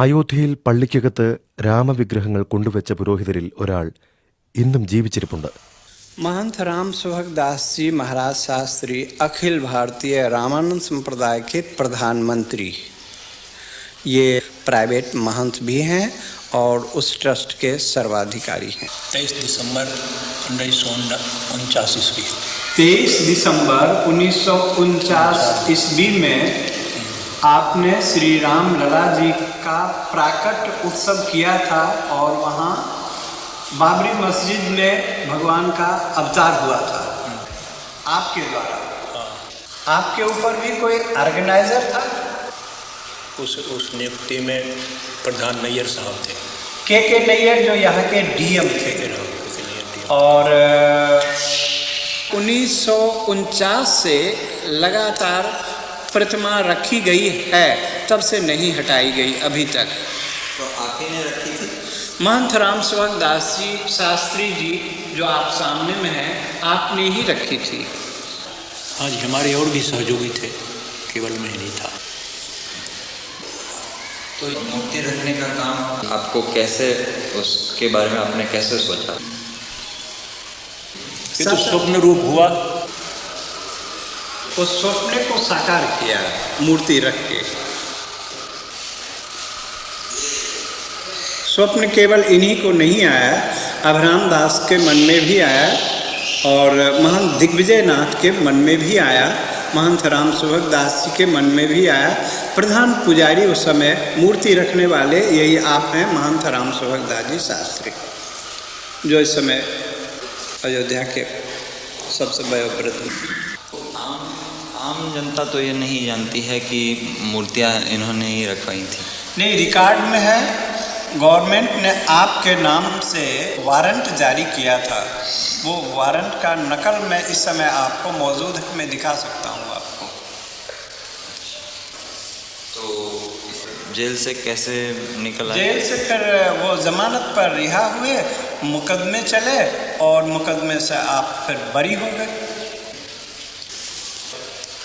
അയോധ്യയിൽ പള്ളിക്കകത്ത് രാമവിഗ്രഹങ്ങൾ കൊണ്ടുവച്ച പുരോഹിതരിൽ ഒരാൾ ഇന്നും ജീവിച്ചിരിപ്പുണ്ട്. महंत राम सुभग दास जी महाराज शास्त्री अखिल भारतीय रामानंद संप्रदाय के प्रधानमंत्री, ये प्राइवेट महंत भी हैं और उस ट्रस्ट के सर्वाधिकारी हैं। 23 दिसंबर 1949 ईस्वी 23 दिसंबर 1949 ईस्वी में आपने श्री राम लला जी का प्राकट उत्सव किया था और वहाँ बाबरी मस्जिद में भगवान का अवतार हुआ था आपके द्वारा। आपके ऊपर भी कोई ऑर्गेनाइजर था? उस नियुक्ति में प्रधान नैयर साहब थे, के नैयर, जो यहाँ के डीएम थे। और 1949 से लगातार प्रतिमा रखी गई है, तब से नहीं हटाई गई अभी तक। तो आप ही ने रखी थी? महंत राम सुभग दास जी शास्त्री जी जो आप सामने में हैं, आपने ही रखी थी। हाँ जी, हमारे और भी सहयोगी थे, केवल मैं नहीं था। तो मूर्ति रखने का काम आपको कैसे, उसके बारे में आपने कैसे सोचा? ये तो स्वप्न रूप हुआ। उस स्वप्न को साकार किया मूर्ति रख के। स्वप्न केवल इन्हीं को नहीं आया, अभराम दास के मन में भी आया और महंत दिग्विजय नाथ के मन में भी आया, महंत राम सुभग दास जी के मन में भी आया। प्रधान पुजारी उस समय मूर्ति रखने वाले यही आप हैं, महंत राम सुभग दास जी शास्त्री, जो इस समय अयोध्या के सबसे वयोवृद्ध। आम जनता तो ये नहीं जानती है कि मूर्तियाँ इन्होंने ही रखवाई थी। नहीं, रिकॉर्ड में है, गवर्नमेंट ने आपके नाम से वारंट जारी किया था। वो वारंट का नकल मैं इस समय आपको मौजूद है, मैं दिखा सकता हूँ आपको। तो जेल से कैसे निकल आए? जेल से फिर वो जमानत पर रिहा हुए, मुकदमे चले और मुकदमे से आप फिर बरी हो गए।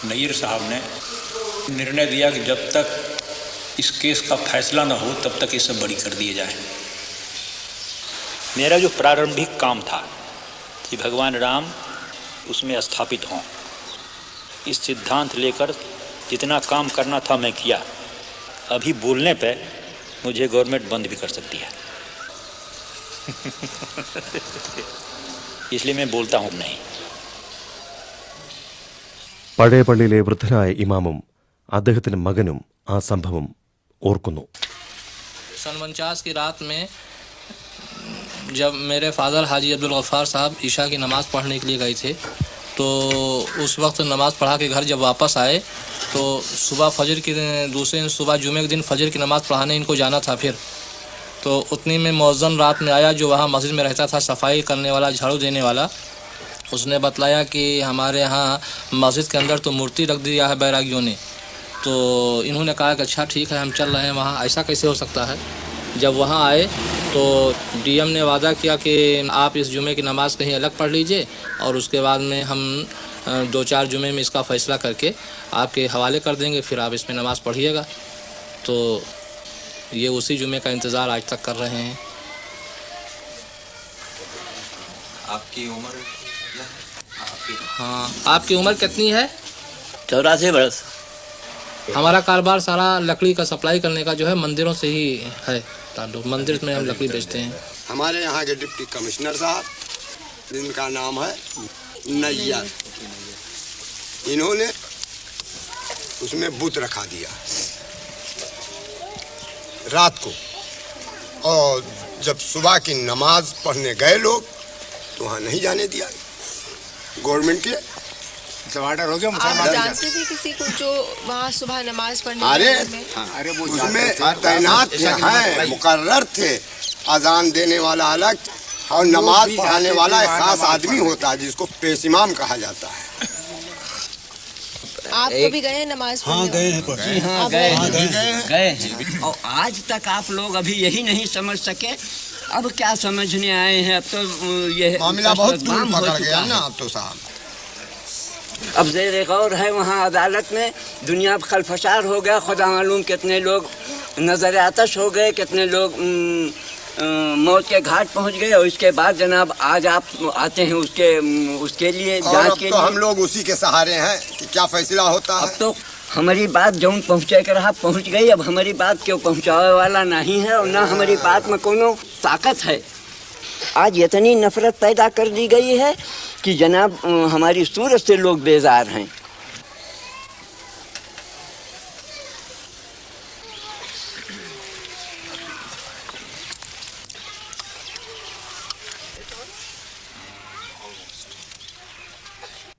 नैयर साहब ने निर्णय दिया कि जब तक इस केस का फैसला न हो तब तक इसे बरी कर दिए जाए। मेरा जो प्रारंभिक काम था कि भगवान राम उसमें स्थापित हों, इस सिद्धांत लेकर जितना काम करना था मैं किया। अभी बोलने पे मुझे गवर्नमेंट बंद भी कर सकती है इसलिए मैं बोलता हूँ नहीं। പഴയ പള്ളിയിലെ വൃദ്ധനായ ഇമാമും അദ്ദേഹത്തിന്റെ മകനും ആ സംഭവം ഓർക്കുന്നു. सन 49 की रात में जब मेरे फादर हाजी अब्दुल गफ्फार साहब ईशा की नमाज़ पढ़ने के लिए गए थे, तो उस वक्त नमाज़ पढ़ा के घर जब वापस आए तो सुबह फजर की दूसरे सुबह जुमे के दिन फजर की नमाज़ पढ़ाने इनको जाना था। फिर तो उतनी में मौज़न रात में आया, जो वहाँ मस्जिद में रहता था, सफाई करने वाला, झाड़ू देने वाला। उसने बतलाया कि हमारे यहाँ मस्जिद के अंदर तो मूर्ति रख दिया है बैरागियों ने। तो इन्होंने कहा कि अच्छा ठीक है, हम चल रहे हैं वहाँ, ऐसा कैसे हो सकता है। जब वहाँ आए तो डीएम ने वादा किया कि आप इस जुमे की नमाज़ कहीं अलग पढ़ लीजिए और उसके बाद में हम 2-4 जुमे में इसका फ़ैसला करके आपके हवाले कर देंगे, फिर आप इसमें नमाज़ पढ़िएगा। तो ये उसी जुमे का इंतज़ार आज तक कर रहे हैं। आपकी उम्र क्या है? हाँ, आपकी उम्र कितनी है? 84 वर्ष। हमारा कारोबार सारा लकड़ी का सप्लाई करने का जो है मंदिरों से ही है, मंदिर में हम लकड़ी बेचते हैं। हमारे यहाँ के डिप्टी कमिश्नर साहब, जिनका नाम है नैयर, इन्होंने उसमें बुत रखा दिया रात को, और जब सुबह की नमाज पढ़ने गए लोग तो वहाँ नहीं जाने दिया। गवर्नमेंट के ऑर्डर हो गया। आप जानते थे किसी को जो वहाँ सुबह नमाज पढ़ने? अरे वो उसमें तैनात हैं, मुकर्रर थे। अजान देने वाला अलग और नमाज पढ़ाने वाला एक खास आदमी होता है जिसको पेश इमाम कहा जाता है। आप कभी गए हैं नमाज पढ़ने? हाँ गए हैं, गए। और आज तक आप लोग अभी यही नहीं समझ सके, अब क्या समझने आए हैं? अब तो ये मामला बहुत दूर पकड़ गया ना अब तो साहब। अब जेर गौर है वहाँ अदालत में, दुनिया खलफसार हो गया, खुदा मालूम कितने लोग नजर आतश हो गए, कितने लोग मौत के घाट पहुंच गए। और इसके बाद जनाब आज आप आते हैं उसके लिए जांच के लिए। हम लोग उसी के सहारे हैं कि क्या फैसला होता है। अब तो हमारी बात जौन पहुँचे कर रहा पहुँच गई, अब हमारी बात क्यों पहुँचावे वाला नहीं है और ना हमारी बात में कोनो ताकत है। आज इतनी नफरत पैदा कर दी गई है कि जनाब हमारी सूरत से लोग बेजार हैं।